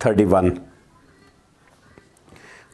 31।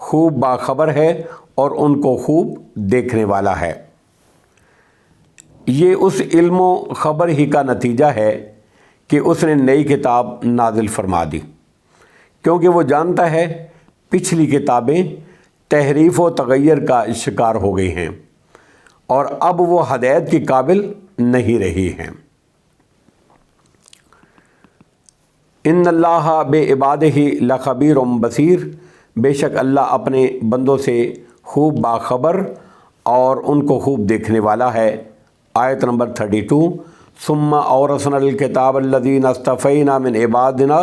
خوب باخبر ہے اور ان کو خوب دیکھنے والا ہے۔ یہ اس علم و خبر ہی کا نتیجہ ہے کہ اس نے نئی کتاب نازل فرما دی، کیونکہ وہ جانتا ہے پچھلی کتابیں تحریف و تغیر کا شکار ہو گئی ہیں اور اب وہ ہدایت کی قابل نہیں رہی ہیں۔ ان اللہ بعبادہ لخبیر بصیر، بے شک اللہ اپنے بندوں سے خوب باخبر اور ان کو خوب دیکھنے والا ہے۔ آیت نمبر 32، ثم اورثنا الکتاب الذین اصطفینا من عبادنا،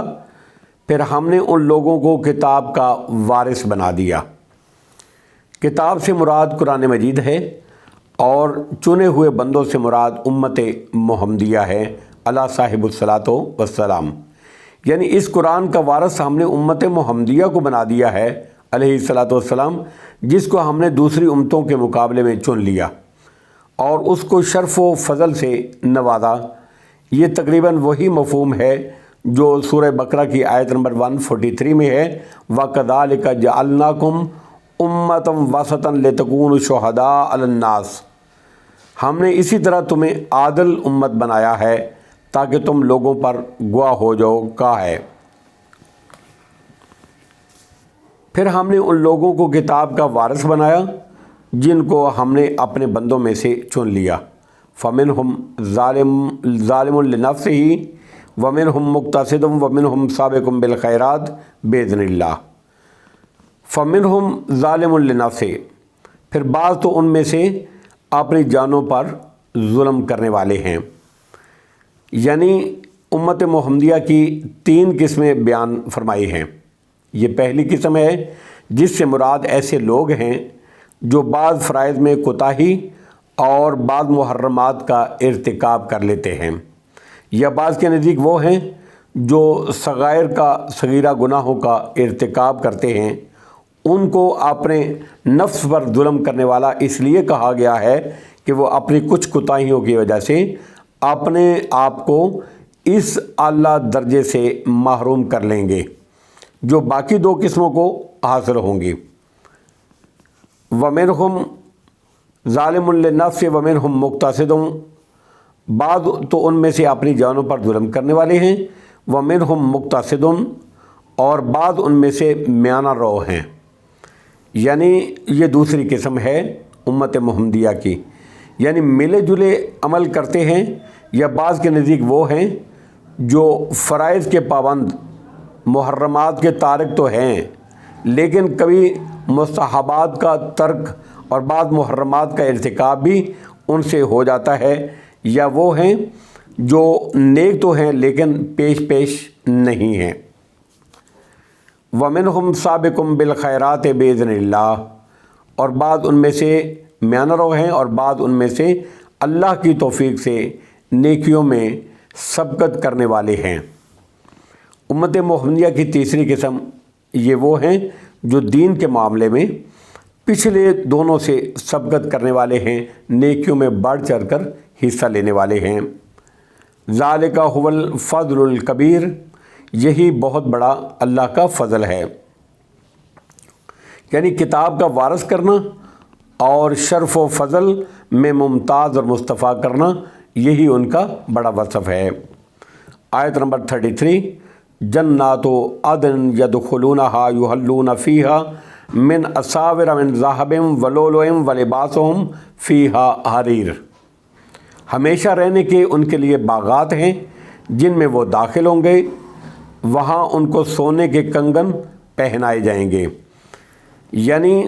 پھر ہم نے ان لوگوں کو کتاب کا وارث بنا دیا۔ کتاب سے مراد قرآن مجید ہے اور چنے ہوئے بندوں سے مراد امت محمدیہ ہے علی صاحب الصلاۃ والسلام، یعنی اس قرآن کا وارث ہم نے امت محمدیہ کو بنا دیا ہے علیہ الصلاۃ والسلام، جس کو ہم نے دوسری امتوں کے مقابلے میں چن لیا اور اس کو شرف و فضل سے نوازا۔ یہ تقریباً وہی مفہوم ہے جو سورہ بقرہ کی آیت نمبر 143 میں ہے، وَكَذَلِكَ جَعَلْنَاكُمْ أُمَّةً وَسَطًا لِتَكُونُوا شُهَدَاءَ عَلَى النَّاسِ، ہم نے اسی طرح تمہیں عادل امت بنایا ہے تاکہ تم لوگوں پر گواہ ہو جاؤ۔ کہا ہے پھر ہم نے ان لوگوں کو کتاب کا وارث بنایا جن کو ہم نے اپنے بندوں میں سے چن لیا، فَمِنْهُمْ ظَالِمٌ لِنَفْسِهِ وَمِنْهُمْ مُقْتَصِدٌ وَمِنْهُمْ سَابِقٌ بِالْخَيْرَاتِ بِإِذْنِ اللَّهِ۔ فَمِنْهُمْ ظَالِمٌ لِنَفْسِهِ، پھر بعض تو ان میں سے اپنی جانوں پر ظلم کرنے والے ہیں، یعنی امت محمدیہ کی 3 قسمیں بیان فرمائی ہیں۔ یہ پہلی قسم ہے جس سے مراد ایسے لوگ ہیں جو بعض فرائض میں کوتاہی اور بعض محرمات کا ارتکاب کر لیتے ہیں، یا بعض کے نزدیک وہ ہیں جو صغیرہ گناہوں کا ارتکاب کرتے ہیں۔ ان کو اپنے نفس پر ظلم کرنے والا اس لیے کہا گیا ہے کہ وہ اپنی کچھ کوتاہیوں کی وجہ سے اپنے آپ کو اس اعلیٰ درجے سے محروم کر لیں گے جو باقی 2 قسموں کو حاصل ہوں گی۔ وَمِنْهُمْ ظَالِمٌ لِلنَّفْسِ وَمِنْهُمْ مُقْتَصِدٌ، بعض تو ان میں سے اپنی جانوں پر ظلم کرنے والے ہیں، وَمِنْهُمْ مُقْتَصِدٌ، اور بعض ان میں سے میانہ رو ہیں، یعنی یہ دوسری قسم ہے امت محمدیہ کی، یعنی ملے جلے عمل کرتے ہیں، یا بعض کے نزدیک وہ ہیں جو فرائض کے پابند، محرمات کے تارک تو ہیں لیکن کبھی مستحبات کا ترک اور بعض محرمات کا ارتکاب بھی ان سے ہو جاتا ہے، یا وہ ہیں جو نیک تو ہیں لیکن پیش نہیں ہیں۔ وَمِنْهُمْ سَابِقٌ بِالْخَيْرَاتِ بِإِذْنِ اللَّهِ، اور بعض ان میں سے میانہ رو ہیں اور بعض ان میں سے اللہ کی توفیق سے نیکیوں میں سبقت کرنے والے ہیں۔ امت محمدیہ کی تیسری قسم یہ وہ ہیں جو دین کے معاملے میں پچھلے دونوں سے سبقت کرنے والے ہیں، نیکیوں میں بڑھ چڑھ کر حصہ لینے والے ہیں۔ ذالک هو الفضل الکبیر، یہی بہت بڑا اللہ کا فضل ہے، یعنی کتاب کا وارث کرنا اور شرف و فضل میں ممتاز اور مصطفیٰ کرنا، یہی ان کا بڑا وصف ہے۔ آیت نمبر 33، جنات عدن یدخلونہا یحلون فیہا من اساور من ذہب ولؤلؤ ولباسہم فیہا حریر، ہمیشہ رہنے کے ان کے لیے باغات ہیں جن میں وہ داخل ہوں گے، وہاں ان کو سونے کے کنگن پہنائے جائیں گے۔ یعنی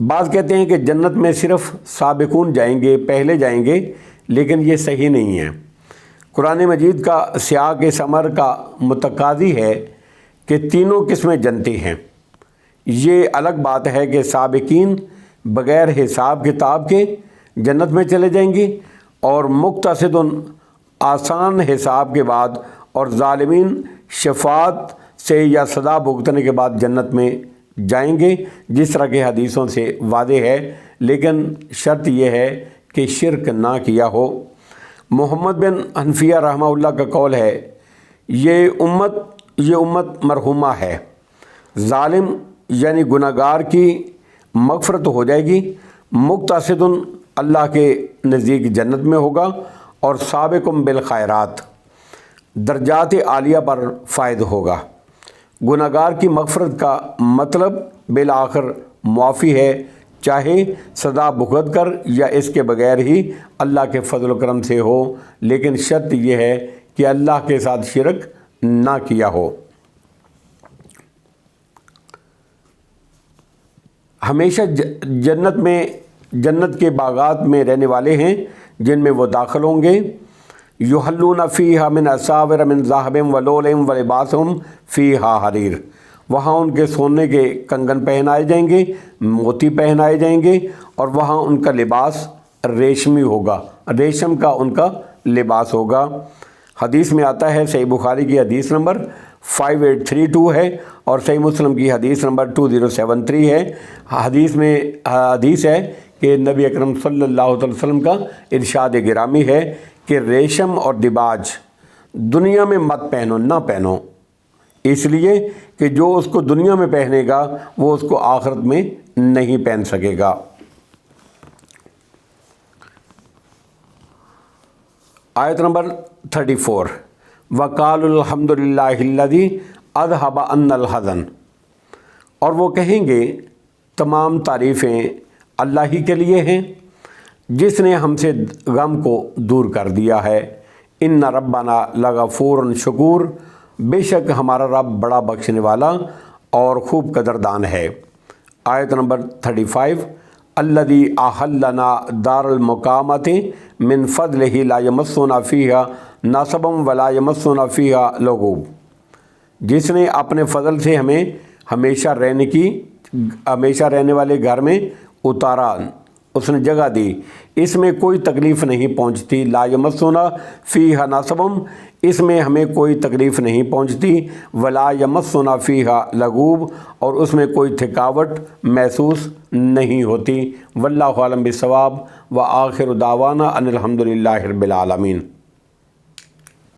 بعض کہتے ہیں کہ جنت میں صرف سابقون جائیں گے، پہلے جائیں گے، لیکن یہ صحیح نہیں ہے۔ قرآن مجید کا سیاق اس امر کا متقاضی ہے کہ تینوں قسمیں جنتی ہیں۔ یہ الگ بات ہے کہ سابقین بغیر حساب کتاب کے جنت میں چلے جائیں گے، اور مقتصد آسان حساب کے بعد، اور ظالمین شفاعت سے یا سزا بھگتنے کے بعد جنت میں جائیں گے، جس طرح کے حدیثوں سے واضح ہے، لیکن شرط یہ ہے کہ شرک نہ کیا ہو۔ محمد بن حنفیہ رحمہ اللہ کا قول ہے، یہ امت مرحومہ ہے، ظالم یعنی گناہگار کی مغفرت ہو جائے گی، مقتصدن اللہ کے نزدیک جنت میں ہوگا، اور سابقم بالخیرات درجات عالیہ پر فائد ہوگا۔ گناہگار کی مغفرت کا مطلب بالآخر معافی ہے، چاہے سزا بھگت کر یا اس کے بغیر ہی اللہ کے فضل و کرم سے ہو، لیکن شرط یہ ہے کہ اللہ کے ساتھ شرک نہ کیا ہو۔ ہمیشہ جنت کے باغات میں رہنے والے ہیں جن میں وہ داخل ہوں گے۔ یحلون فیہا من اساور من ذہب ولؤلؤ ولباسہم فیہا حریر، وہاں ان کے سونے کے کنگن پہنائے جائیں گے، موتی پہنائے جائیں گے، اور وہاں ان کا لباس ریشمی ہوگا، ریشم کا ان کا لباس ہوگا۔ حدیث میں آتا ہے، صحیح بخاری کی حدیث نمبر 5832 ہے اور صحیح مسلم کی حدیث نمبر 2073 ہے۔ حدیث ہے کہ نبی اکرم صلی اللہ علیہ وسلم کا ارشاد گرامی ہے کہ ریشم اور دباج دنیا میں مت پہنو، نہ پہنو، اس لیے کہ جو اس کو دنیا میں پہنے گا وہ اس کو آخرت میں نہیں پہن سکے گا۔ آیت نمبر 34، وَقَالُوا الْحَمْدُ لِلَّهِ الَّذِي أَذْهَبَ عَنَّا الْحَزَنَ، اور وہ کہیں گے تمام تعریفیں اللہ ہی کے لیے ہیں جس نے ہم سے غم کو دور کر دیا ہے۔ ان ربنا لغفور شکور، بے شک ہمارا رب بڑا بخشنے والا اور خوب قدردان ہے۔ آیت نمبر 35، الذی احلنا دار المقامۃ من فضلہ لا یمسنا فیہا نصب ولا یمسنا فیہا لغوب، جس نے اپنے فضل سے ہمیں ہمیشہ رہنے والے گھر میں اتارا، اس نے جگہ دی، اس میں کوئی تکلیف نہیں پہنچتی، لا یمسنا فیہا نصب، اس میں ہمیں کوئی تکلیف نہیں پہنچتی، ولا یمسنا فیہا لغوب، اور اس میں کوئی تھکاوٹ محسوس نہیں ہوتی۔ واللہ اعلم بالصواب، وآخر دعوانا ان الحمد للہ رب العالمین۔